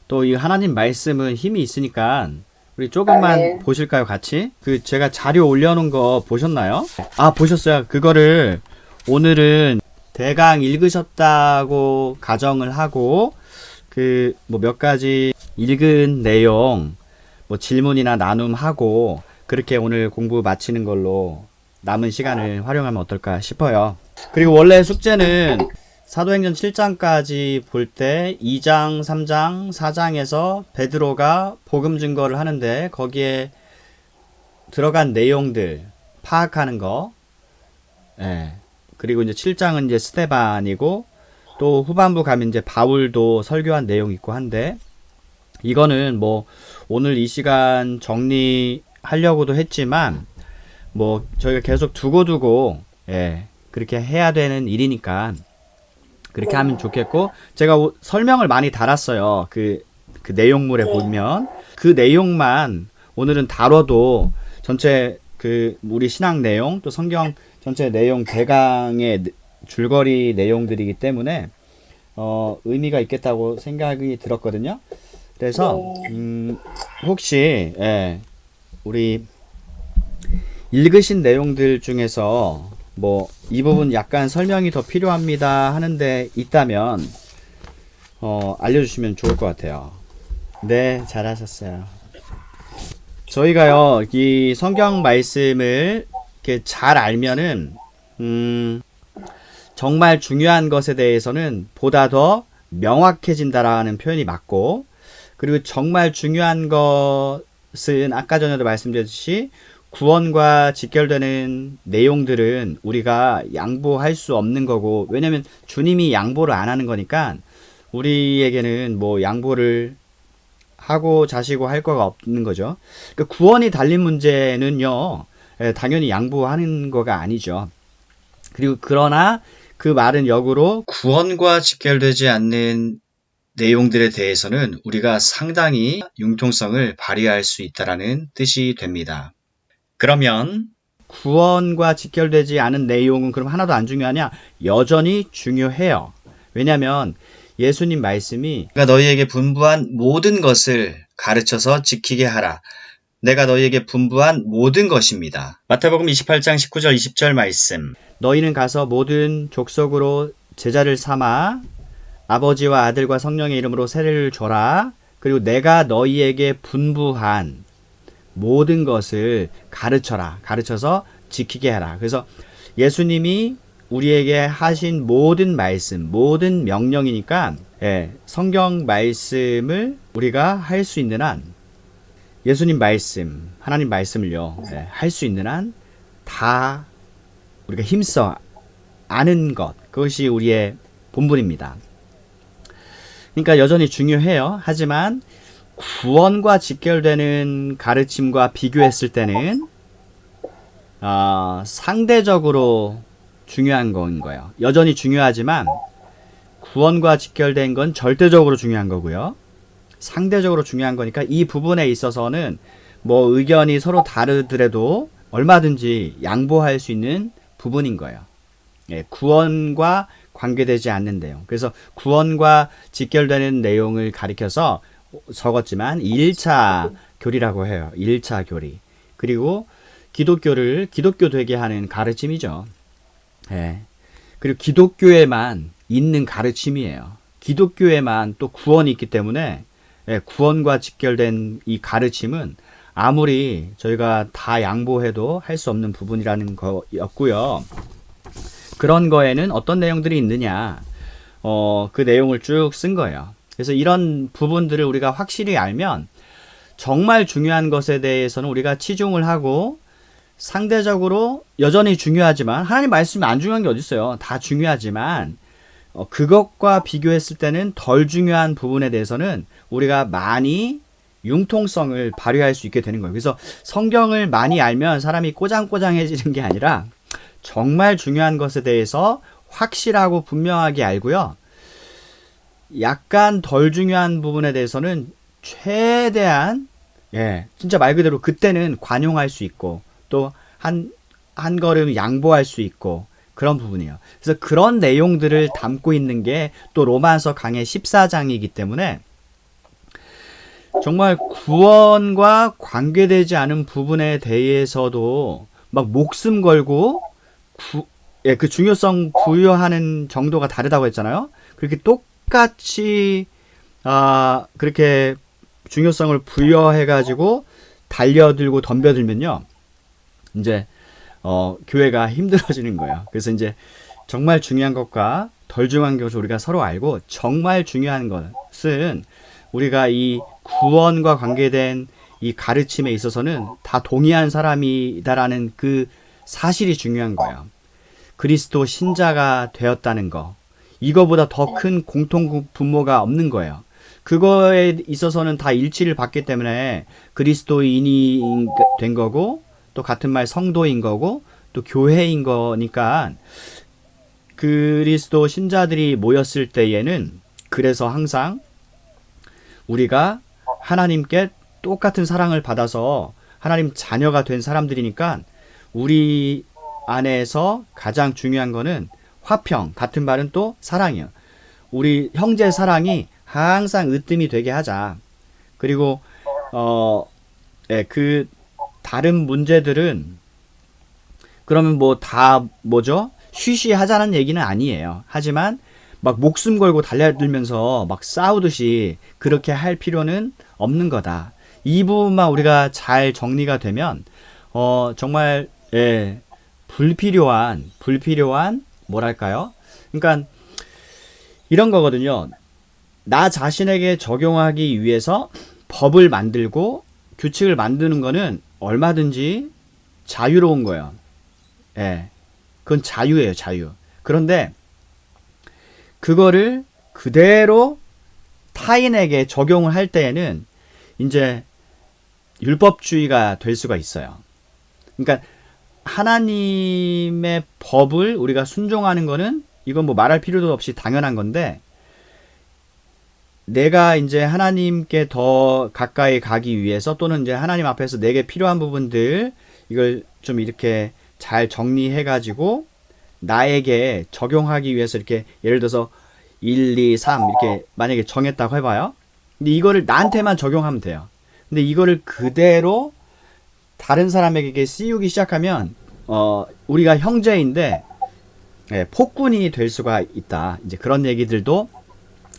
또 이 하나님 말씀은 힘이 있으니까 우리 조금만 보실까요, 같이? 제가 자료 올려놓은 거 보셨나요? 아, 보셨어요. 그거를 오늘은 대강 읽으셨다고 가정을 하고 뭐 몇 가지 읽은 내용 뭐 질문이나 나눔하고 그렇게 오늘 공부 마치는 걸로 남은 시간을 활용하면 어떨까 싶어요. 그리고 원래 숙제는 사도행전 7장까지 볼 때 2장, 3장, 4장에서 베드로가 복음 증거를 하는데 거기에 들어간 내용들 파악하는 거. 예. 그리고 이제 7장은 이제 스데반이고 또 후반부 가면 이제 바울도 설교한 내용 있고 한데 이거는 뭐 오늘 이 시간 정리하려고도 했지만 뭐 저희가 계속 두고두고 그렇게 해야 되는 일이니까 그렇게 하면 좋겠고 제가 설명을 많이 달았어요. 그 내용물에 보면 그 내용만 오늘은 다뤄도 전체 우리 신앙 내용 또 성경 전체 내용 대강의 줄거리 내용들이기 때문에 의미가 있겠다고 생각이 들었거든요. 그래서 혹시 우리 읽으신 내용들 중에서 뭐 이 부분 약간 설명이 더 필요합니다 하는데 있다면 알려주시면 좋을 것 같아요. 네, 잘하셨어요. 저희가요 이 성경 말씀을 이렇게 잘 알면은 정말 중요한 것에 대해서는 보다 더 명확해진다라는 표현이 맞고, 그리고 정말 중요한 것은 아까 전에도 말씀드렸듯이 구원과 직결되는 내용들은 우리가 양보할 수 없는 거고, 왜냐면 주님이 양보를 안 하는 거니까 우리에게는 뭐 양보를 하고 자시고 할 거가 없는 거죠. 그러니까 구원이 달린 문제는요 당연히 양보하는 거가 아니죠. 그리고 그러나 그 말은 역으로 구원과 직결되지 않는 내용들에 대해서는 우리가 상당히 융통성을 발휘할 수 있다라는 뜻이 됩니다. 그러면 구원과 직결되지 않은 내용은 그럼 하나도 안 중요하냐? 여전히 중요해요. 왜냐하면 예수님 말씀이 내가 너희에게 분부한 모든 것을 가르쳐서 지키게 하라. 내가 너희에게 분부한 모든 것입니다. 마태복음 28장 19절 20절 말씀. 너희는 가서 모든 족속으로 제자를 삼아 아버지와 아들과 성령의 이름으로 세례를 줘라. 그리고 내가 너희에게 분부한 모든 것을 가르쳐라. 가르쳐서 지키게 하라. 그래서 예수님이 우리에게 하신 모든 말씀, 모든 명령이니까 성경 말씀을 우리가 할 수 있는 한, 예수님 말씀, 하나님 말씀을요 할 수 있는 한 다 우리가 힘써 아는 것, 그것이 우리의 본분입니다. 그러니까 여전히 중요해요. 하지만 구원과 직결되는 가르침과 비교했을 때는 상대적으로 중요한 건 거예요. 여전히 중요하지만 구원과 직결된 건 절대적으로 중요한 거고요. 상대적으로 중요한 거니까 이 부분에 있어서는 뭐 의견이 서로 다르더라도 얼마든지 양보할 수 있는 부분인 거예요. 구원과 관계되지 않는 내용. 그래서 구원과 직결되는 내용을 가리켜서 적었지만 1차 교리라고 해요. 1차 교리. 그리고 기독교를 기독교 되게 하는 가르침이죠. 그리고 기독교에만 있는 가르침이에요. 기독교에만 또 구원이 있기 때문에 구원과 직결된 이 가르침은 아무리 저희가 다 양보해도 할 수 없는 부분이라는 거였고요. 그런 거에는 어떤 내용들이 있느냐, 그 내용을 쭉 쓴 거예요. 그래서 이런 부분들을 우리가 확실히 알면 정말 중요한 것에 대해서는 우리가 치중을 하고, 상대적으로 여전히 중요하지만, 하나님 말씀이 안 중요한 게 어디 있어요. 다 중요하지만 그것과 비교했을 때는 덜 중요한 부분에 대해서는 우리가 많이 융통성을 발휘할 수 있게 되는 거예요. 그래서 성경을 많이 알면 사람이 꼬장꼬장해지는 게 아니라 정말 중요한 것에 대해서 확실하고 분명하게 알고요. 약간 덜 중요한 부분에 대해서는 최대한 진짜 말 그대로 그때는 관용할 수 있고 또 한 걸음 양보할 수 있고 그런 부분이에요. 그래서 그런 내용들을 담고 있는 게 또 로마서 강의 14장이기 때문에 정말 구원과 관계되지 않은 부분에 대해서도 막 목숨 걸고 그 중요성 부여하는 정도가 다르다고 했잖아요. 그렇게 똑같이 그렇게 중요성을 부여해가지고 달려들고 덤벼들면요, 이제 교회가 힘들어지는 거예요. 그래서 이제 정말 중요한 것과 덜 중요한 것을 우리가 서로 알고, 정말 중요한 것은 우리가 이 구원과 관계된 이 가르침에 있어서는 다 동의한 사람이다라는 그 사실이 중요한 거예요. 그리스도 신자가 되었다는 거. 이거보다 더 큰 공통 분모가 없는 거예요. 그거에 있어서는 다 일치를 받기 때문에 그리스도인이 된 거고, 또 같은 말 성도인 거고, 또 교회인 거니까, 그리스도 신자들이 모였을 때에는 그래서 항상 우리가 하나님께 똑같은 사랑을 받아서 하나님 자녀가 된 사람들이니까, 우리 안에서 가장 중요한 거는 화평, 같은 말은 또 사랑이에요. 우리 형제 사랑이 항상 으뜸이 되게 하자. 그리고 그 다른 문제들은 그러면 뭐 다 뭐죠? 쉬쉬하자는 얘기는 아니에요. 하지만 막 목숨 걸고 달려들면서 막 싸우듯이 그렇게 할 필요는 없는 거다. 이 부분만 우리가 잘 정리가 되면 정말 불필요한 뭐랄까요? 그러니까 이런 거거든요. 나 자신에게 적용하기 위해서 법을 만들고 규칙을 만드는 거는 얼마든지 자유로운 거예요. 그건 자유예요, 자유. 그런데 그거를 그대로 타인에게 적용을 할 때에는 이제 율법주의가 될 수가 있어요. 그러니까 하나님의 법을 우리가 순종하는 거는, 이건 뭐 말할 필요도 없이 당연한 건데, 내가 이제 하나님께 더 가까이 가기 위해서, 또는 이제 하나님 앞에서 내게 필요한 부분들, 이걸 좀 이렇게 잘 정리해가지고 나에게 적용하기 위해서, 이렇게 예를 들어서 1, 2, 3 이렇게 만약에 정했다고 해봐요. 근데 이거를 나한테만 적용하면 돼요. 근데 이거를 그대로 다른 사람에게 씌우기 시작하면 우리가 형제인데 폭군이 될 수가 있다. 이제 그런 얘기들도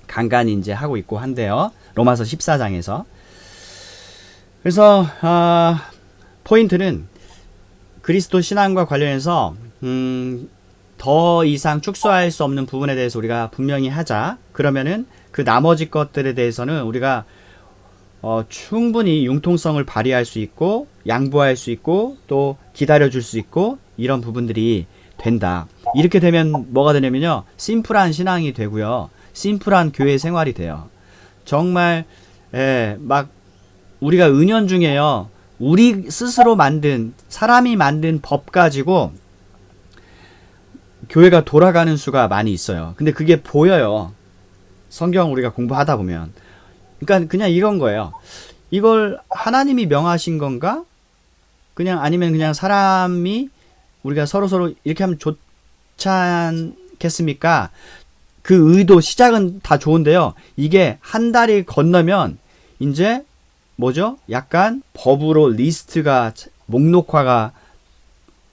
간간히 이제 하고 있고 한데요. 로마서 14장에서. 그래서 포인트는 그리스도 신앙과 관련해서 더 이상 축소할 수 없는 부분에 대해서 우리가 분명히 하자. 그러면은 그 나머지 것들에 대해서는 우리가 충분히 융통성을 발휘할 수 있고, 양보할 수 있고, 또 기다려줄 수 있고, 이런 부분들이 된다. 이렇게 되면 뭐가 되냐면요, 심플한 신앙이 되고요, 심플한 교회 생활이 돼요. 정말 막 우리가 은연중에요, 우리 스스로 만든, 사람이 만든 법 가지고 교회가 돌아가는 수가 많이 있어요. 근데 그게 보여요, 성경 우리가 공부하다 보면. 그러니까 그냥 이런 거예요. 이걸 하나님이 명하신 건가? 그냥 아니면 그냥 사람이 우리가 서로 이렇게 하면 좋지 않겠습니까? 그 의도, 시작은 다 좋은데요. 이게 한 달이 건너면 이제 뭐죠? 약간 법으로 리스트가, 목록화가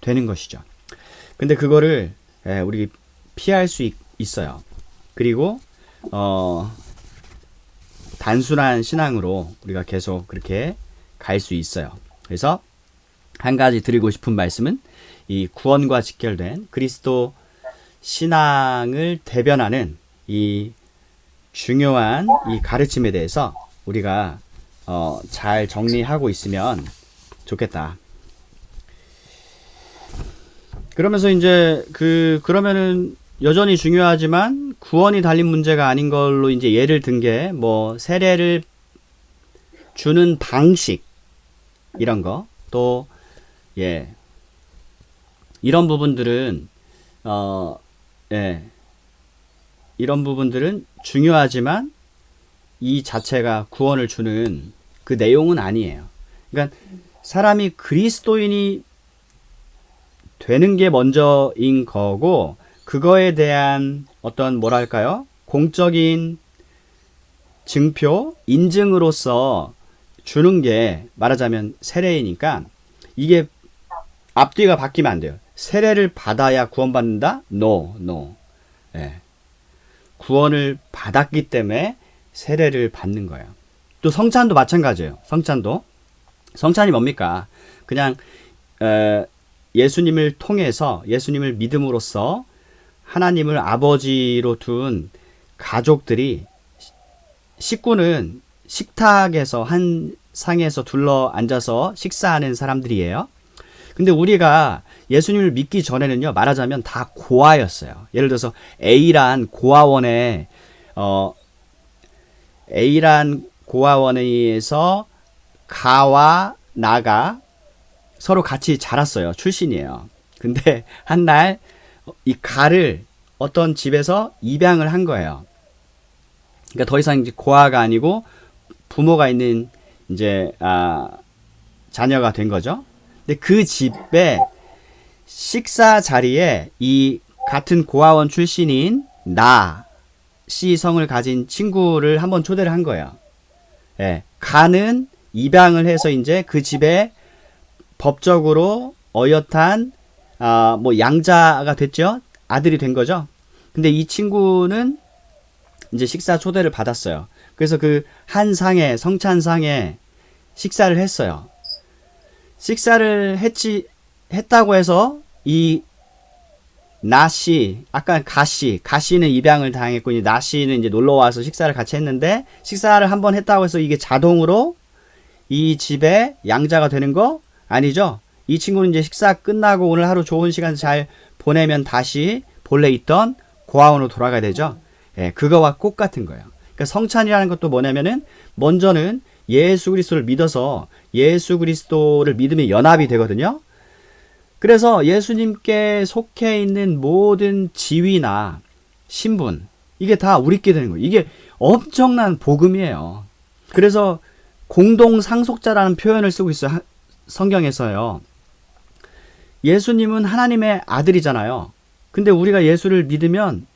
되는 것이죠. 근데 그거를 우리 피할 수 있어요. 그리고 단순한 신앙으로 우리가 계속 그렇게 갈 수 있어요. 그래서 한 가지 드리고 싶은 말씀은, 이 구원과 직결된 그리스도 신앙을 대변하는 이 중요한 이 가르침에 대해서 우리가 잘 정리하고 있으면 좋겠다. 그러면서 이제 그러면은 여전히 중요하지만 구원이 달린 문제가 아닌 걸로 이제 예를 든 게, 뭐 세례를 주는 방식, 이런 거, 또 이런 부분들은 이런 부분들은 중요하지만 이 자체가 구원을 주는 그 내용은 아니에요. 그러니까 사람이 그리스도인이 되는 게 먼저인 거고, 그거에 대한 어떤 뭐랄까요? 공적인 증표, 인증으로서 주는 게 말하자면 세례이니까 이게 앞뒤가 바뀌면 안 돼요. 세례를 받아야 구원받는다? No, no. 예. 구원을 받았기 때문에 세례를 받는 거예요. 또 성찬도 마찬가지예요. 성찬이 뭡니까? 그냥 예수님을 통해서 예수님을 믿음으로써 하나님을 아버지로 둔 가족들이 식구는 식탁에서 한 상에서 둘러 앉아서 식사하는 사람들이에요. 근데 우리가 예수님을 믿기 전에는요, 말하자면 다 고아였어요. 예를 들어서 A란 고아원에서 가와 나가 서로 같이 자랐어요. 출신이에요. 근데 한 날 이 가를 어떤 집에서 입양을 한 거예요. 그러니까 더 이상 이제 고아가 아니고 부모가 있는 이제 자녀가 된 거죠. 근데 그 집에 식사 자리에 이 같은 고아원 출신인 씨 성을 가진 친구를 한번 초대를 한 거예요. 예, 가는 입양을 해서 이제 그 집에 법적으로 어엿한 뭐 양자가 됐죠. 아들이 된 거죠. 근데 이 친구는 이제 식사 초대를 받았어요. 그래서 그 한 상에 성찬상에 식사를 했어요. 식사를 했다고 해서 이 나씨, 아까 가씨는 입양을 당했고 이제 나씨는 이제 놀러 와서 식사를 같이 했는데 식사를 한번 했다고 해서 이게 자동으로 이 집에 양자가 되는 거 아니죠? 이 친구는 이제 식사 끝나고 오늘 하루 좋은 시간 잘 보내면 다시 본래 있던 고아원으로 돌아가야 되죠. 예, 그거와 똑같은 거예요. 그러니까 성찬이라는 것도 뭐냐면은 먼저는 예수 그리스도를 믿어서 예수 그리스도를 믿으면 연합이 되거든요. 그래서 예수님께 속해 있는 모든 지위나 신분, 이게 다 우리께 되는 거예요. 이게 엄청난 복음이에요. 그래서 공동 상속자라는 표현을 쓰고 있어요. 성경에서요. 예수님은 하나님의 아들이잖아요. 근데 우리가 예수를 믿으면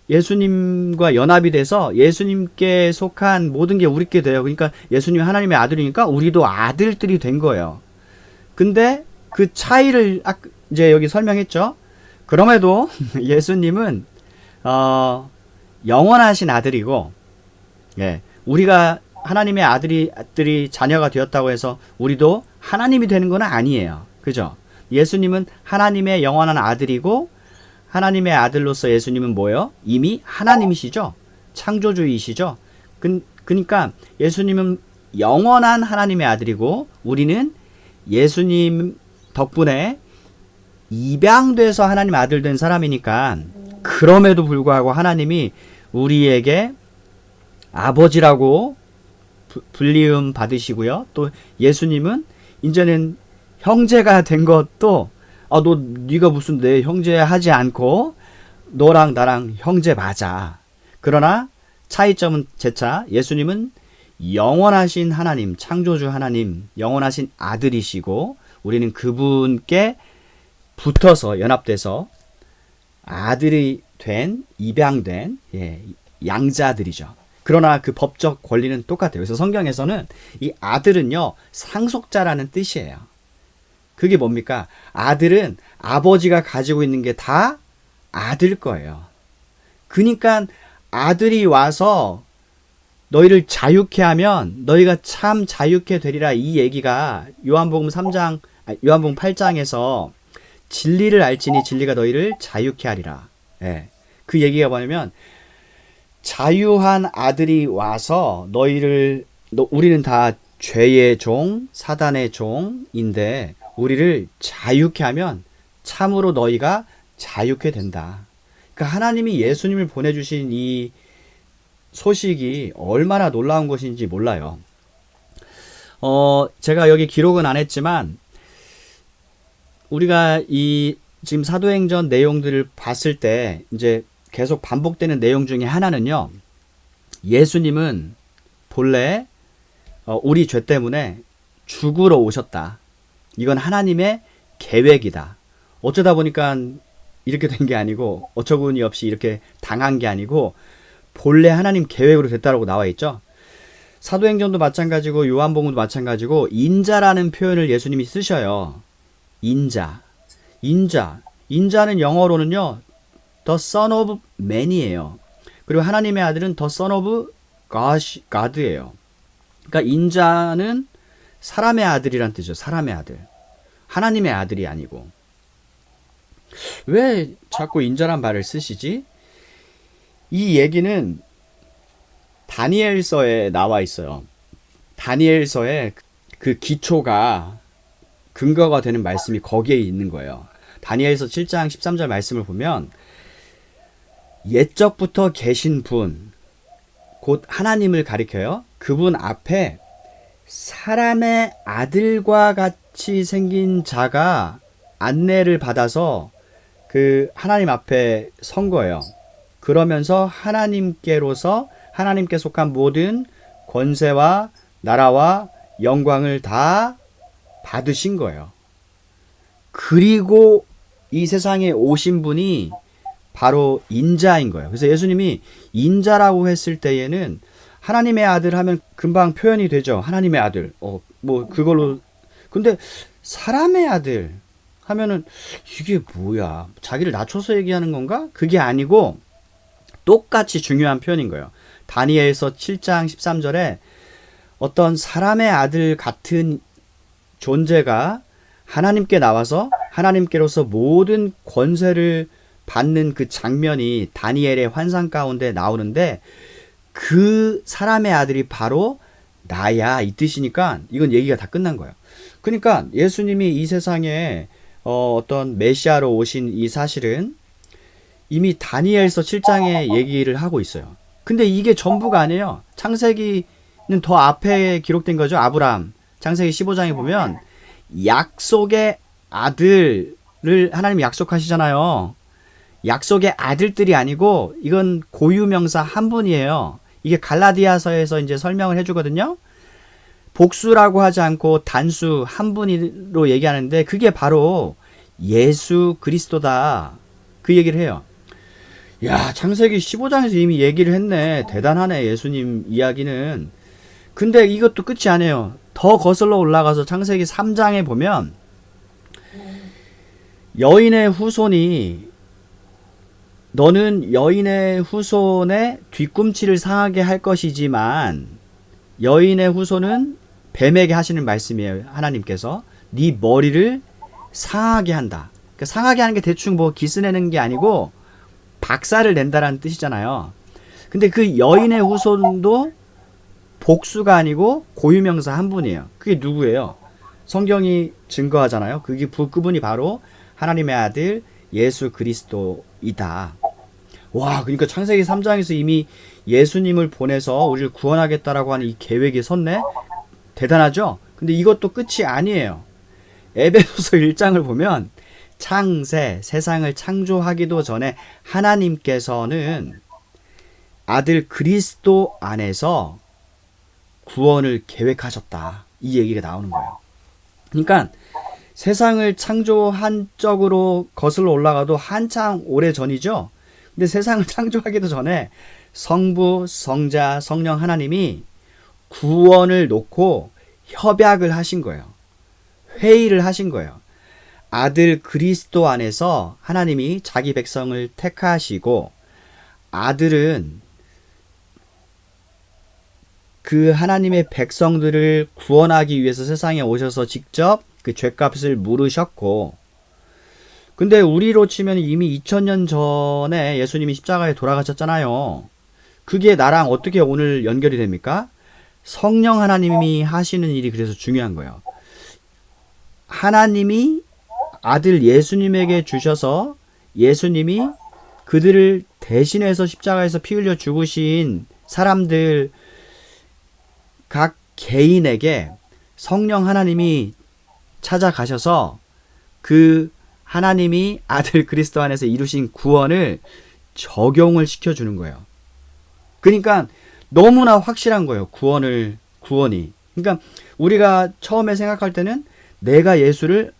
예수님과 연합이 돼서 예수님께 속한 모든 게 우리께 돼요. 그러니까 예수님이 하나님의 아들이니까 우리도 아들들이 된 거예요. 근데 그 차이를 이제 여기 설명했죠. 그럼에도 예수님은 영원하신 아들이고, 예, 우리가 하나님의 아들이 자녀가 되었다고 해서 우리도 하나님이 되는 건 아니에요. 그죠? 예수님은 하나님의 영원한 아들이고 하나님의 아들로서 예수님은 뭐예요? 이미 하나님이시죠. 창조주이시죠. 그러니까 예수님은 영원한 하나님의 아들이고 우리는 예수님 덕분에 입양돼서 하나님 아들 된 사람이니까 그럼에도 불구하고 하나님이 우리에게 아버지라고 불리움 받으시고요. 또 예수님은 이제는 형제가 된 것도 네가 무슨 내 형제 하지 않고 너랑 나랑 형제 맞아. 그러나 차이점은 재차 예수님은 영원하신 하나님, 창조주 하나님, 영원하신 아들이시고 우리는 그분께 붙어서 연합돼서 아들이 된 입양된 양자들이죠. 그러나 그 법적 권리는 똑같아요. 그래서 성경에서는 이 아들은요 상속자라는 뜻이에요. 그게 뭡니까? 아들은 아버지가 가지고 있는 게 다 아들 거예요. 그러니까 아들이 와서 너희를 자유케 하면 너희가 참 자유케 되리라, 이 얘기가 요한복음 8장에서 진리를 알지니 진리가 너희를 자유케 하리라. 예. 그 얘기가 뭐냐면 자유한 아들이 와서 우리는 다 죄의 종, 사단의 종인데 우리를 자유케 하면 참으로 너희가 자유케 된다. 그러니까 하나님이 예수님을 보내주신 이 소식이 얼마나 놀라운 것인지 몰라요. 제가 여기 기록은 안 했지만 우리가 이 지금 사도행전 내용들을 봤을 때 이제 계속 반복되는 내용 중에 하나는요. 예수님은 본래 우리 죄 때문에 죽으러 오셨다. 이건 하나님의 계획이다. 어쩌다 보니까 이렇게 된 게 아니고 어처구니 없이 이렇게 당한 게 아니고 본래 하나님 계획으로 됐다라고 나와 있죠. 사도행전도 마찬가지고 요한복음도 마찬가지고 인자라는 표현을 예수님이 쓰셔요. 인자. 인자는 영어로는요. The Son of Man이에요. 그리고 하나님의 아들은 The Son of God예요. 그러니까 인자는 사람의 아들이란 뜻이죠. 사람의 아들. 하나님의 아들이 아니고. 왜 자꾸 인자란 말을 쓰시지? 이 얘기는 다니엘서에 나와 있어요. 다니엘서에 그 기초가 근거가 되는 말씀이 거기에 있는 거예요. 다니엘서 7장 13절 말씀을 보면 옛적부터 계신 분, 곧 하나님을 가리켜요. 그분 앞에 사람의 아들과 같이 생긴 자가 안내를 받아서 그 하나님 앞에 선 거예요. 그러면서 하나님께로서 하나님께 속한 모든 권세와 나라와 영광을 다 받으신 거예요. 그리고 이 세상에 오신 분이 바로 인자인 거예요. 그래서 예수님이 인자라고 했을 때에는 하나님의 아들 하면 금방 표현이 되죠. 하나님의 아들. 뭐 그걸로. 근데 사람의 아들 하면은 이게 뭐야? 자기를 낮춰서 얘기하는 건가? 그게 아니고 똑같이 중요한 표현인 거예요. 다니엘서 7장 13절에 어떤 사람의 아들 같은 존재가 하나님께 나와서 하나님께로서 모든 권세를 받는 그 장면이 다니엘의 환상 가운데 나오는데 그 사람의 아들이 바로 나야 이 뜻이니까 이건 얘기가 다 끝난 거예요. 그러니까 예수님이 이 세상에 어떤 메시아로 오신 이 사실은 이미 다니엘서 7장에 얘기를 하고 있어요. 근데 이게 전부가 아니에요. 창세기는 더 앞에 기록된 거죠. 아브라함. 창세기 15장에 보면 약속의 아들을 하나님이 약속하시잖아요. 약속의 아들들이 아니고 이건 고유명사 한 분이에요. 이게 갈라디아서에서 이제 설명을 해주거든요. 복수라고 하지 않고 단수 한 분으로 얘기하는데 그게 바로 예수 그리스도다. 그 얘기를 해요. 야, 창세기 15장에서 이미 얘기를 했네. 대단하네, 예수님 이야기는. 근데 이것도 끝이 아니에요. 더 거슬러 올라가서 창세기 3장에 보면 여인의 후손이 너는 여인의 후손의 뒤꿈치를 상하게 할 것이지만 여인의 후손은 뱀에게 하시는 말씀이에요. 하나님께서 네 머리를 상하게 한다. 그러니까 상하게 하는 게 대충 뭐 기스내는 게 아니고 박살을 낸다라는 뜻이잖아요. 근데 그 여인의 후손도 복수가 아니고 고유명사 한 분이에요. 그게 누구예요? 성경이 증거하잖아요. 그분이 바로 하나님의 아들 예수 그리스도이다. 와, 그러니까 창세기 3장에서 이미 예수님을 보내서 우리를 구원하겠다라고 하는 이 계획이 섰네? 대단하죠? 근데 이것도 끝이 아니에요. 에베소서 1장을 보면 세상을 창조하기도 전에 하나님께서는 아들 그리스도 안에서 구원을 계획하셨다. 이 얘기가 나오는 거예요. 그러니까 세상을 창조한 쪽으로 거슬러 올라가도 한참 오래 전이죠. 근데 세상을 창조하기도 전에 성부, 성자, 성령 하나님이 구원을 놓고 협약을 하신 거예요. 회의를 하신 거예요. 아들 그리스도 안에서 하나님이 자기 백성을 택하시고 아들은 그 하나님의 백성들을 구원하기 위해서 세상에 오셔서 직접 그 죄값을 물으셨고, 근데 우리로 치면 이미 2000년 전에 예수님이 십자가에 돌아가셨잖아요. 그게 나랑 어떻게 오늘 연결이 됩니까? 성령 하나님이 하시는 일이 그래서 중요한 거예요. 하나님이 아들 예수님에게 주셔서 예수님이 그들을 대신해서 십자가에서 피 흘려 죽으신 사람들 각 개인에게 성령 하나님이 찾아가셔서 그 하나님이 아들 그리스도 안에서 이루신 구원을 적용을 시켜주는 거예요. 그러니까 너무나 확실한 거예요. 구원이. 그러니까 우리가 처음에 생각할 때는 내가 예수를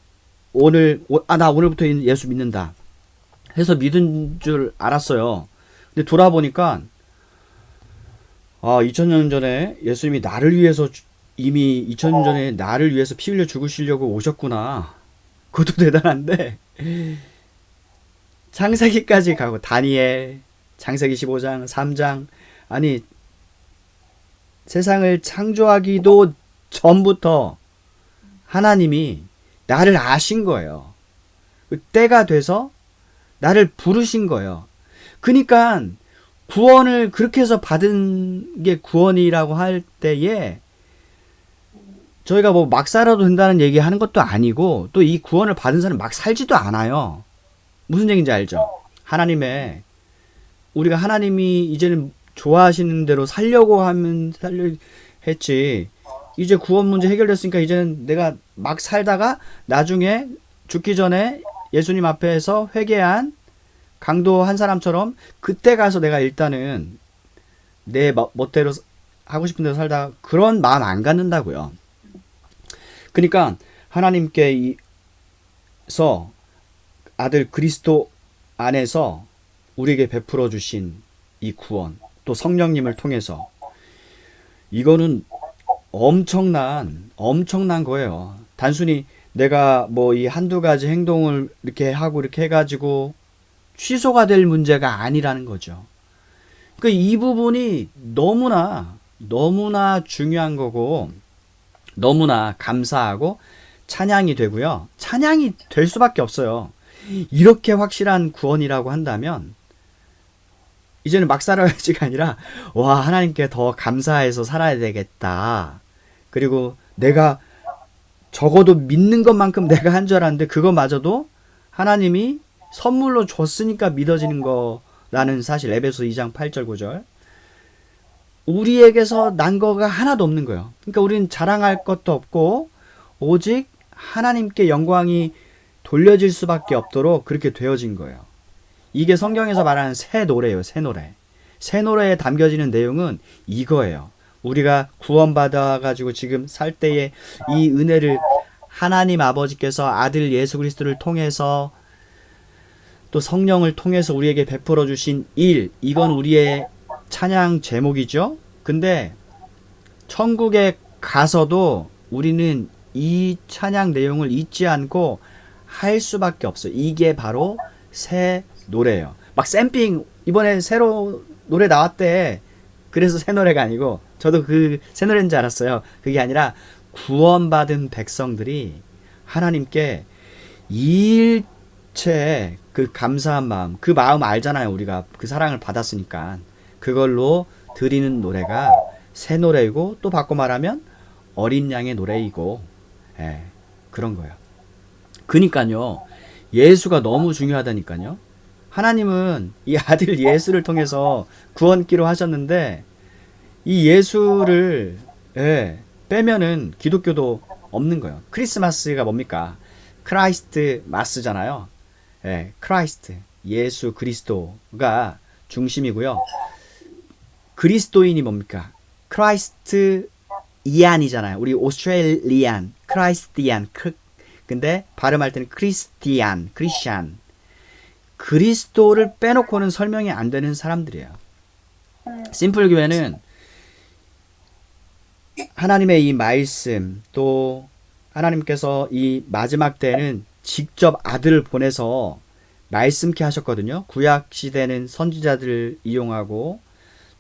나 오늘부터 예수 믿는다 해서 믿은 줄 알았어요. 근데 돌아보니까 2000년 전에 예수님이 나를 위해서 이미 2000년 전에 나를 위해서 피 흘려 죽으시려고 오셨구나. 그것도 대단한데 창세기까지 가고 다니엘 창세기 15장 3장 아니 세상을 창조하기도 전부터 하나님이 나를 아신 거예요. 때가 돼서 나를 부르신 거예요. 그러니까 구원을 그렇게 해서 받은 게 구원이라고 할 때에 저희가 뭐 막 살아도 된다는 얘기 하는 것도 아니고 또 이 구원을 받은 사람은 막 살지도 않아요. 무슨 얘기인지 알죠? 우리가 하나님이 이제는 좋아하시는 대로 살려고 하면 했지. 이제 구원 문제 해결됐으니까 이제는 내가 막 살다가 나중에 죽기 전에 예수님 앞에서 회개한 강도 한 사람처럼 그때 가서 내가 일단은 내 멋대로 하고 싶은 대로 살다 그런 마음 안 갖는다고요. 그러니까 하나님께서 아들 그리스도 안에서 우리에게 베풀어 주신 이 구원 또 성령님을 통해서 이거는 엄청난 거예요. 단순히 내가 뭐 이 한두 가지 행동을 이렇게 하고 이렇게 해가지고 취소가 될 문제가 아니라는 거죠. 그러니까 이 부분이 너무나 중요한 거고 너무나 감사하고 찬양이 되고요. 찬양이 될 수밖에 없어요. 이렇게 확실한 구원이라고 한다면 이제는 막 살아야지가 아니라 와 하나님께 더 감사해서 살아야 되겠다. 그리고 내가 적어도 믿는 것만큼 내가 한 줄 알았는데 그거마저도 하나님이 선물로 줬으니까 믿어지는 거라는 사실. 에베소 2장 8절 9절 우리에게서 난 거가 하나도 없는 거예요. 그러니까 우리는 자랑할 것도 없고 오직 하나님께 영광이 돌려질 수밖에 없도록 그렇게 되어진 거예요. 이게 성경에서 말하는 새 노래예요. 새 노래. 새 노래에 담겨지는 내용은 이거예요. 우리가 구원받아가지고 지금 살 때에 이 은혜를 하나님 아버지께서 아들 예수 그리스도를 통해서 또 성령을 통해서 우리에게 베풀어 주신 일, 이건 우리의 찬양 제목이죠. 근데 천국에 가서도 우리는 이 찬양 내용을 잊지 않고 할 수밖에 없어요. 이게 바로 새 노래예요. 막 샘핑 이번에 새로 노래 나왔대. 그래서 새 노래가 아니고 저도 그 새 노래인 줄 알았어요. 그게 아니라 구원받은 백성들이 하나님께 일체 그 감사한 마음, 그 마음 알잖아요. 우리가 그 사랑을 받았으니까 그걸로 드리는 노래가 새 노래이고 또 바꿔 말하면 어린 양의 노래이고 그런 거예요. 그러니까요. 예수가 너무 중요하다니까요. 하나님은 이 아들 예수를 통해서 구원기로 하셨는데 이 예수를 빼면은 기독교도 없는 거예요. 크리스마스가 뭡니까? 크라이스트 마스잖아요. 크라이스트 예수 그리스도가 중심이고요. 그리스도인이 뭡니까? 크라이스트 이안이잖아요. 우리 오스트레일리안 크라이스티안 근데 발음할 때는 크리스티안 크리스찬 그리스도를 빼놓고는 설명이 안 되는 사람들이에요. 심플 교회는 하나님의 이 말씀 또 하나님께서 이 마지막 때는 직접 아들을 보내서 말씀케 하셨거든요. 구약 시대는 선지자들을 이용하고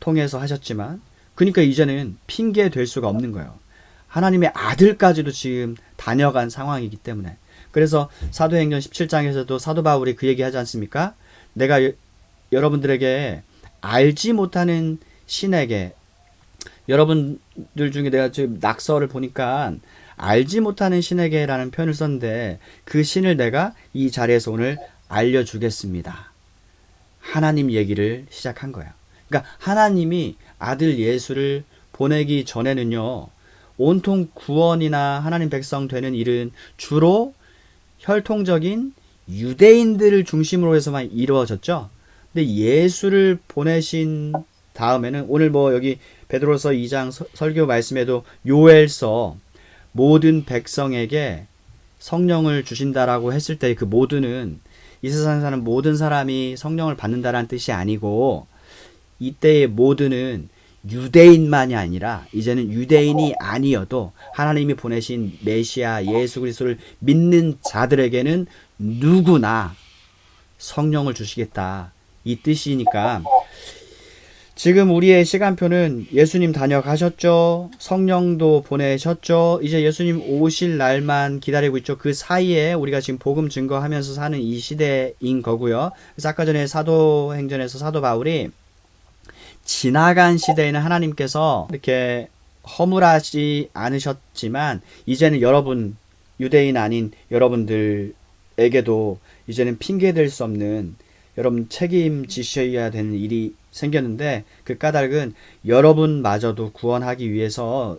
통해서 하셨지만 그러니까 이제는 핑계 될 수가 없는 거예요. 하나님의 아들까지도 지금 다녀간 상황이기 때문에. 그래서 사도행전 17장에서도 사도 바울이 그 얘기 하지 않습니까? 내가 여러분들에게 알지 못하는 신에게 여러분들 중에 내가 지금 낙서를 보니까 알지 못하는 신에게라는 표현을 썼는데 그 신을 내가 이 자리에서 오늘 알려주겠습니다. 하나님 얘기를 시작한 거예요. 그러니까 하나님이 아들 예수를 보내기 전에는요. 온통 구원이나 하나님 백성 되는 일은 주로 혈통적인 유대인들을 중심으로 해서만 이루어졌죠. 근데 예수를 보내신 다음에는 오늘 뭐 여기 베드로서 2장 설교 말씀에도 요엘서 모든 백성에게 성령을 주신다라고 했을 때 그 모든은 이 세상에 사는 모든 사람이 성령을 받는다라는 뜻이 아니고 이때의 모든은 유대인만이 아니라 이제는 유대인이 아니어도 하나님이 보내신 메시아 예수 그리스도를 믿는 자들에게는 누구나 성령을 주시겠다. 이 뜻이니까 지금 우리의 시간표는 예수님 다녀가셨죠. 성령도 보내셨죠. 이제 예수님 오실 날만 기다리고 있죠. 그 사이에 우리가 지금 복음 증거하면서 사는 이 시대인 거고요. 그래서 아까 전에 사도행전에서 사도 바울이 지나간 시대에는 하나님께서 이렇게 허물하지 않으셨지만 이제는 여러분 유대인 아닌 여러분들에게도 이제는 핑계될 수 없는 여러분 책임지셔야 되는 일이 생겼는데 그 까닭은 여러분마저도 구원하기 위해서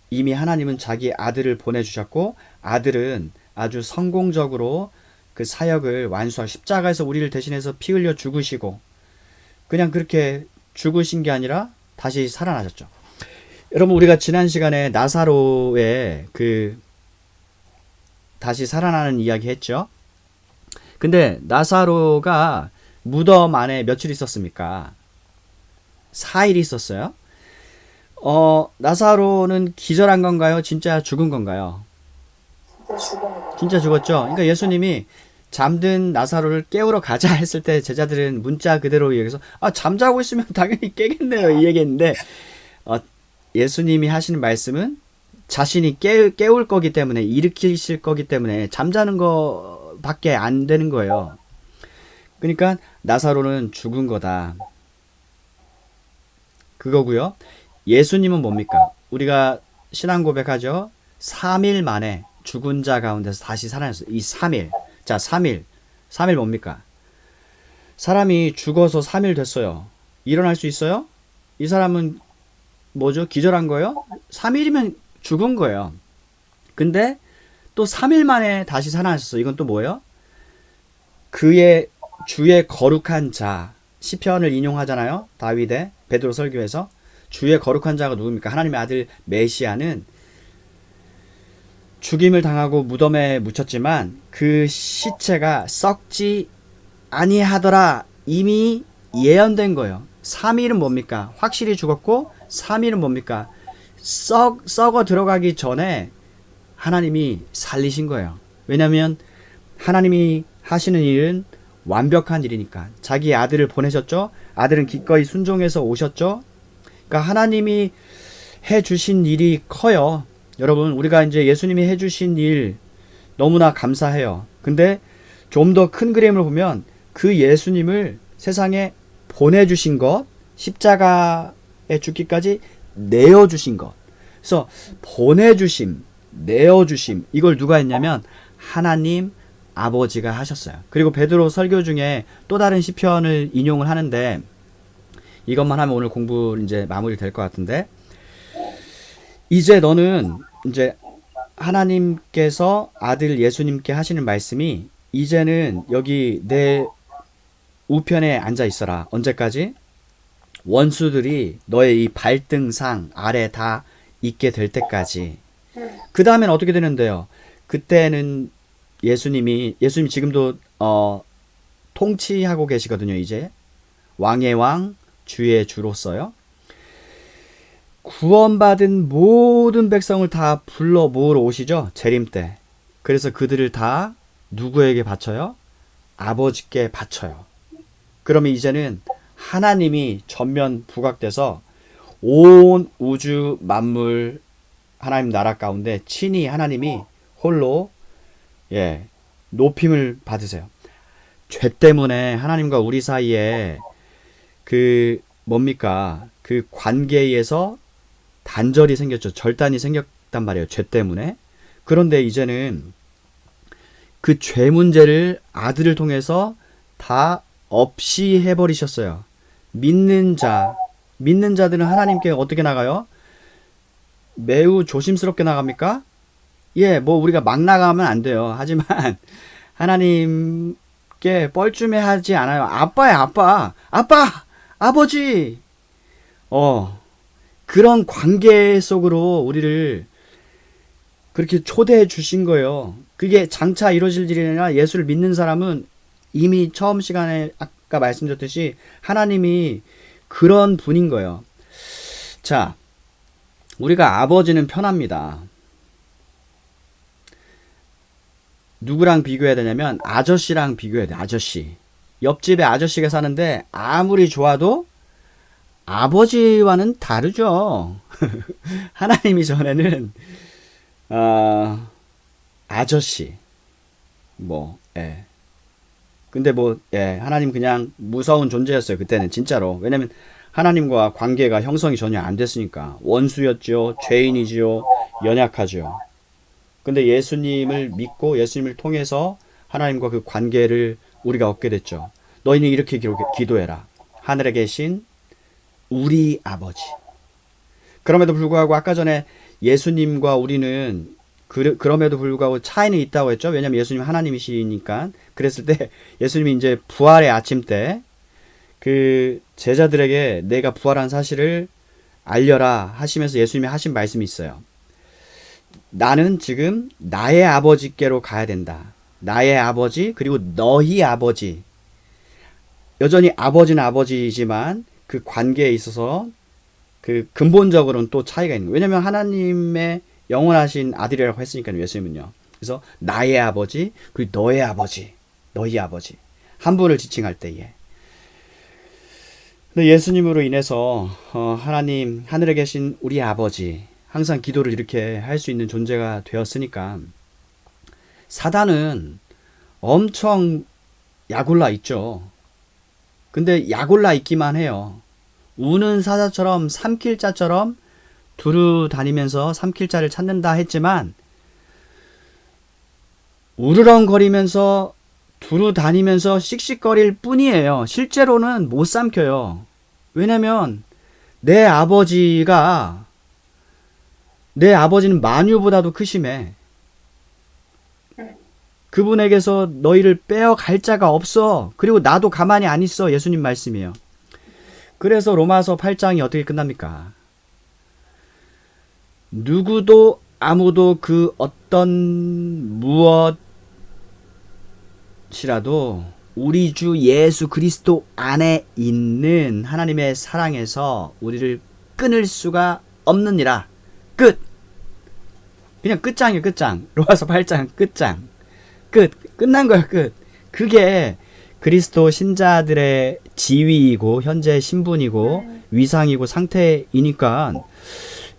이미 하나님은 자기 아들을 보내주셨고 아들은 아주 성공적으로 그 사역을 완수하고 십자가에서 우리를 대신해서 피 흘려 죽으시고 그냥 그렇게 죽으신 게 아니라 다시 살아나셨죠. 여러분 우리가 지난 시간에 나사로의 그 다시 살아나는 이야기 했죠. 근데 나사로가 무덤 안에 며칠 있었습니까? 4일 있었어요. 나사로는 기절한 건가요? 진짜 죽은 건가요? 진짜 죽었죠. 그러니까 예수님이 잠든 나사로를 깨우러 가자 했을 때 제자들은 문자 그대로 여기서 잠자고 있으면 당연히 깨겠네요 이 얘기했는데 예수님이 하시는 말씀은 자신이 깨울 거기 때문에 일으키실 거기 때문에 잠자는 거밖에 안 되는 거예요. 그러니까 나사로는 죽은 거다. 그거고요. 예수님은 뭡니까? 우리가 신앙 고백하죠. 3일 만에 죽은 자 가운데서 다시 살아났어요. 이 3일. 자, 3일. 3일 뭡니까? 사람이 죽어서 3일 됐어요. 일어날 수 있어요? 이 사람은 뭐죠? 기절한 거예요? 3일이면 죽은 거예요. 근데 또 3일 만에 다시 살아났어요. 이건 또 뭐예요? 그의 주의 거룩한 자. 시편을 인용하잖아요. 다윗의 베드로 설교에서. 주의 거룩한 자가 누굽니까? 하나님의 아들 메시아는 죽임을 당하고 무덤에 묻혔지만 그 시체가 썩지 아니하더라. 이미 예언된 거예요. 3일은 뭡니까? 확실히 죽었고 3일은 뭡니까? 썩어 들어가기 전에 하나님이 살리신 거예요. 왜냐하면 하나님이 하시는 일은 완벽한 일이니까. 자기 아들을 보내셨죠. 아들은 기꺼이 순종해서 오셨죠. 그러니까 하나님이 해주신 일이 커요. 여러분 우리가 이제 예수님이 해주신 일 너무나 감사해요. 근데 좀 더 큰 그림을 보면 그 예수님을 세상에 보내주신 것, 십자가에 죽기까지 내어주신 것. 그래서 보내주심, 내어주심 이걸 누가 했냐면 하나님 아버지가 하셨어요. 그리고 베드로 설교 중에 또 다른 시편을 인용을 하는데 이것만 하면 오늘 공부 이제 마무리 될 것 같은데 이제 너는 이제 하나님께서 아들 예수님께 하시는 말씀이 이제는 여기 내 우편에 앉아 있어라. 언제까지? 원수들이 너의 이 발등상 아래 다 있게 될 때까지. 그 다음엔 어떻게 되는데요? 그때는 예수님이 지금도 통치하고 계시거든요. 이제 왕의 왕 주의 주로서요. 구원받은 모든 백성을 다 불러 모으러 오시죠. 재림 때. 그래서 그들을 다 누구에게 바쳐요? 아버지께 바쳐요. 그러면 이제는 하나님이 전면 부각돼서 온 우주 만물 하나님 나라 가운데 친히 하나님이 홀로 높임을 받으세요. 죄 때문에 하나님과 우리 사이에 그 관계에서 단절이 생겼죠. 절단이 생겼단 말이에요. 죄 때문에. 그런데 이제는 그 죄 문제를 아들을 통해서 다 없이 해버리셨어요. 믿는 자들은 하나님께 어떻게 나가요? 매우 조심스럽게 나갑니까? 우리가 막 나가면 안 돼요. 하지만 하나님께 뻘쭘해 하지 않아요. 아빠야, 아빠, 아버지. 그런 관계 속으로 우리를 그렇게 초대해 주신 거예요. 그게 장차 이루어질 일이 아니라 예수를 믿는 사람은 이미 처음 시간에 아까 말씀드렸듯이 하나님이 그런 분인 거예요. 자, 우리가 아버지는 편합니다. 누구랑 비교해야 되냐면 아저씨랑 비교해야 돼. 아저씨. 옆집에 아저씨가 사는데 아무리 좋아도 아버지와는 다르죠. 하나님이 전에는 아저씨 뭐 예. 근데 뭐 예, 하나님 그냥 무서운 존재였어요. 그때는 진짜로. 왜냐면 하나님과 관계가 형성이 전혀 안 됐으니까. 원수였죠. 죄인이지요. 연약하죠. 근데 예수님을 믿고 예수님을 통해서 하나님과 그 관계를 우리가 얻게 됐죠. 너희는 이렇게 기도해라. 하늘에 계신 우리 아버지. 그럼에도 불구하고 아까 전에 예수님과 우리는 그럼에도 불구하고 차이는 있다고 했죠. 왜냐하면 예수님 하나님이시니까. 그랬을 때 예수님이 이제 부활의 아침 때 그 제자들에게 내가 부활한 사실을 알려라 하시면서 예수님이 하신 말씀이 있어요. 나는 지금 나의 아버지께로 가야 된다. 나의 아버지 그리고 너희 아버지. 여전히 아버지는 아버지이지만 그 관계에 있어서 그 근본적으로는 또 차이가 있는 거예요. 왜냐하면 하나님의 영원하신 아들이라고 했으니까요. 예수님은요. 그래서 나의 아버지 그리고 너의 아버지 너희 아버지 한 분을 지칭할 때에. 근데 예수님으로 인해서 하나님 하늘에 계신 우리 아버지 항상 기도를 이렇게 할 수 있는 존재가 되었으니까 사단은 엄청 약올라 있죠. 근데 약올라 있기만 해요. 우는 사자처럼 삼킬 자처럼 두루 다니면서 삼킬 자를 찾는다 했지만 우르렁거리면서 두루 다니면서 씩씩거릴 뿐이에요. 실제로는 못 삼켜요. 왜냐면 내 아버지는 만유보다도 크심해. 그분에게서 너희를 빼어갈 자가 없어. 그리고 나도 가만히 안 있어. 예수님 말씀이에요. 그래서 로마서 8장이 어떻게 끝납니까? 누구도 아무도 그 어떤 무엇이라도 우리 주 예수 그리스도 안에 있는 하나님의 사랑에서 우리를 끊을 수가 없느니라. 끝. 그냥 끝장이에요. 끝장. 로마서 8장 끝장. 끝. 끝난 거야. 끝. 그게 그리스도 신자들의 지위이고 현재 신분이고 위상이고 상태이니까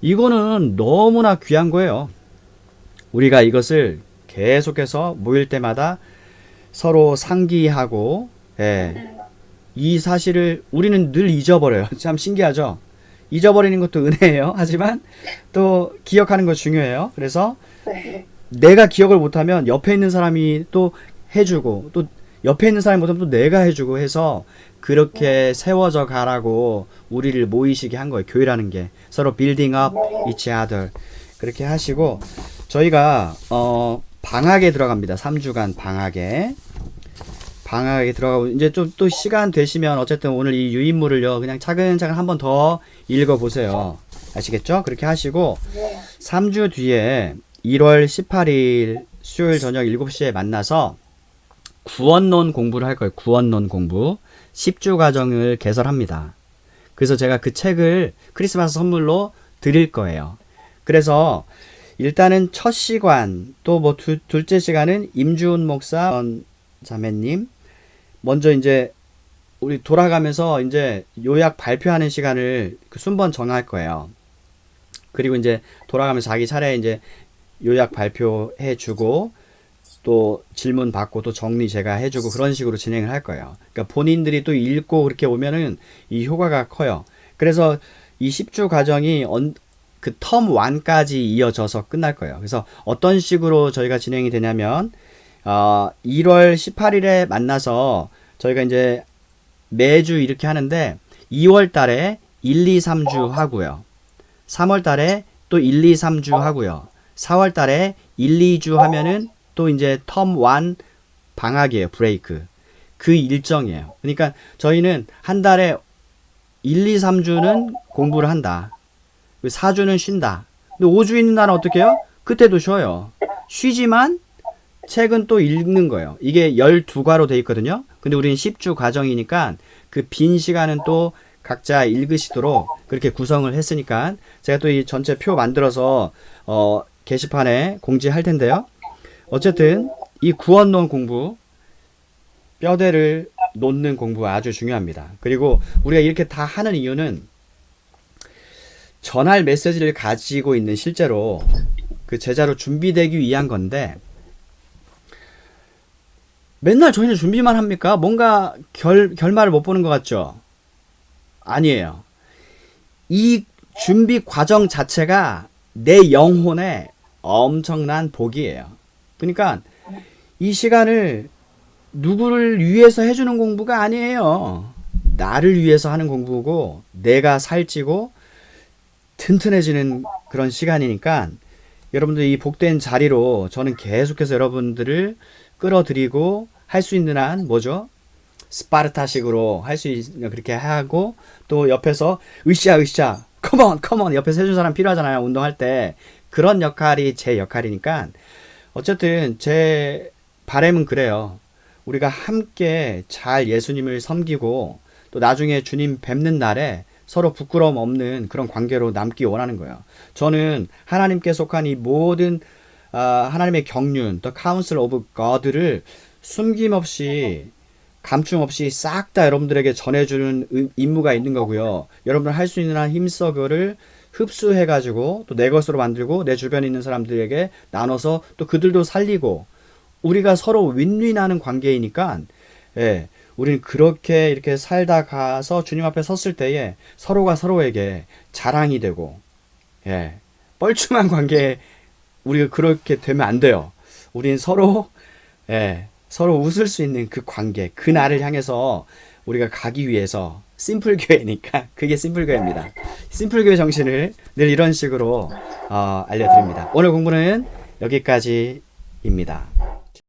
이거는 너무나 귀한 거예요. 우리가 이것을 계속해서 모일 때마다 서로 상기하고 이 사실을 우리는 늘 잊어버려요. 참 신기하죠. 잊어버리는 것도 은혜예요. 하지만 또 기억하는 거 중요해요. 그래서 내가 기억을 못하면 옆에 있는 사람이 또 해주고 또 옆에 있는 사람이 못하면 또 내가 해주고 해서 그렇게 세워져 가라고 우리를 모이시게 한 거예요. 교회라는 게 서로 빌딩 업 each other 그렇게 하시고 저희가 방학에 들어갑니다. 3주간 방학에 들어가고 이제 좀 또 시간 되시면 어쨌든 오늘 이 유인물을요 그냥 차근차근 한번 더 읽어보세요. 아시겠죠? 그렇게 하시고 3주 뒤에 1월 18일 수요일 저녁 7시에 만나서 구원론 공부를 할 거예요. 구원론 공부 10주 과정을 개설합니다. 그래서 제가 그 책을 크리스마스 선물로 드릴 거예요. 그래서 일단은 첫 시간 또 뭐 둘째 시간은 임주훈 목사 자매님 먼저 이제 우리 돌아가면서 이제 요약 발표하는 시간을 그 순번 정할 거예요. 그리고 이제 돌아가면서 자기 차례에 이제 요약 발표해 주고 또 질문 받고 또 정리 제가 해주고 그런 식으로 진행을 할 거예요. 그러니까 본인들이 또 읽고 그렇게 오면은 이 효과가 커요. 그래서 이 10주 과정이 그 텀 1까지 이어져서 끝날 거예요. 그래서 어떤 식으로 저희가 진행이 되냐면 1월 18일에 만나서 저희가 이제 매주 이렇게 하는데 2월 달에 1, 2, 3주 하고요. 3월 달에 또 1, 2, 3주 하고요. 4월 달에 1, 2주 하면은 또 이제 텀 1 방학이에요. 브레이크. 그 일정이에요. 그러니까 저희는 한 달에 1, 2, 3주는 공부를 한다. 4주는 쉰다. 근데 5주 있는 날은 어떻게 해요? 그때도 쉬어요. 쉬지만 책은 또 읽는 거예요. 이게 12과로 돼 있거든요. 근데 우리는 10주 과정이니까 그 빈 시간은 또 각자 읽으시도록 그렇게 구성을 했으니까 제가 또 이 전체 표 만들어서 게시판에 공지할 텐데요. 어쨌든 이 구원론 공부, 뼈대를 놓는 공부가 아주 중요합니다. 그리고 우리가 이렇게 다 하는 이유는 전할 메시지를 가지고 있는 실제로 그 제자로 준비되기 위한 건데, 맨날 저희는 준비만 합니까? 뭔가 결말을 못 보는 것 같죠? 아니에요. 이 준비 과정 자체가 내 영혼에 엄청난 복이에요. 그러니까 이 시간을 누구를 위해서 해주는 공부가 아니에요. 나를 위해서 하는 공부고, 내가 살찌고 튼튼해지는 그런 시간이니까 여러분들 이 복된 자리로 저는 계속해서 여러분들을 끌어들이고 할 수 있는 한 뭐죠? 스파르타식으로 할 수 있는 그렇게 하고, 또 옆에서 으쌰 컴온 옆에서 해준 사람 필요하잖아요. 운동할 때. 그런 역할이 제 역할이니까 어쨌든 제 바람은 그래요. 우리가 함께 잘 예수님을 섬기고 또 나중에 주님 뵙는 날에 서로 부끄러움 없는 그런 관계로 남기 원하는 거예요. 저는 하나님께 속한 이 모든 하나님의 경륜, 또 카운슬 오브 거드를 숨김없이 감춤 없이 싹 다 여러분들에게 전해주는 임무가 있는 거고요. 여러분들 할 수 있는 한 힘써 그를 흡수해가지고 또 내 것으로 만들고 내 주변에 있는 사람들에게 나눠서 또 그들도 살리고, 우리가 서로 윈윈하는 관계이니까, 예, 우리는 그렇게 이렇게 살다 가서 주님 앞에 섰을 때에 서로가 서로에게 자랑이 되고, 예, 뻘쭘한 관계, 우리가 그렇게 되면 안 돼요. 우린 서로, 예, 서로 웃을 수 있는 그 관계, 그 날을 향해서 우리가 가기 위해서, 심플교회니까 그게 심플교회입니다. 심플교회 정신을 늘 이런 식으로 알려드립니다. 오늘 공부는 여기까지입니다.